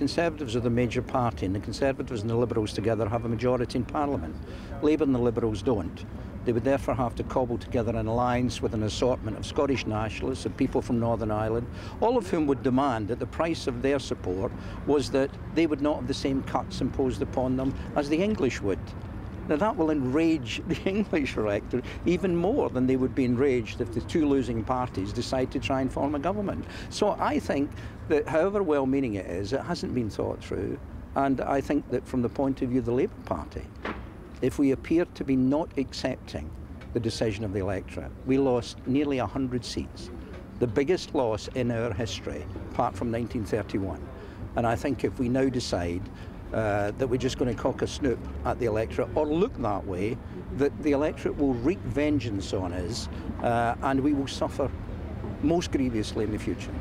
Conservatives are the major party, and the Conservatives and the Liberals together have a majority in Parliament. Labour and the Liberals don't. They would therefore have to cobble together an alliance with an assortment of Scottish nationalists and people from Northern Ireland, all of whom would demand that the price of their support was that they would not have the same cuts imposed upon them as the English would. Now that will enrage the English electorate even more than they would be enraged if the two losing parties decide to try and form a government. So I think that however well-meaning it is, it hasn't been thought through, and I think that from the point of view of the Labour Party, if we appear to be not accepting the decision of the electorate, we lost nearly 100 seats, the biggest loss in our history, apart from 1931. And I think if we now decide that we're just going to cock a snoop at the electorate, or look that way, that the electorate will wreak vengeance on us and we will suffer most grievously in the future.